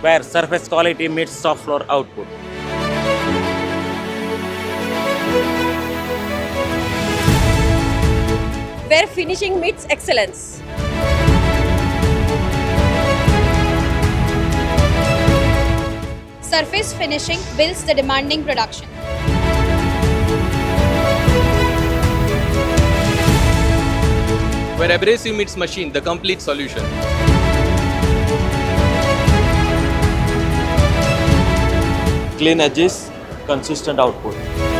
where surface quality meets soft floor output. Where finishing meets excellence. Surface finishing builds the demanding production. Where abrasive meets machine, the complete solution. Clean edges, consistent output.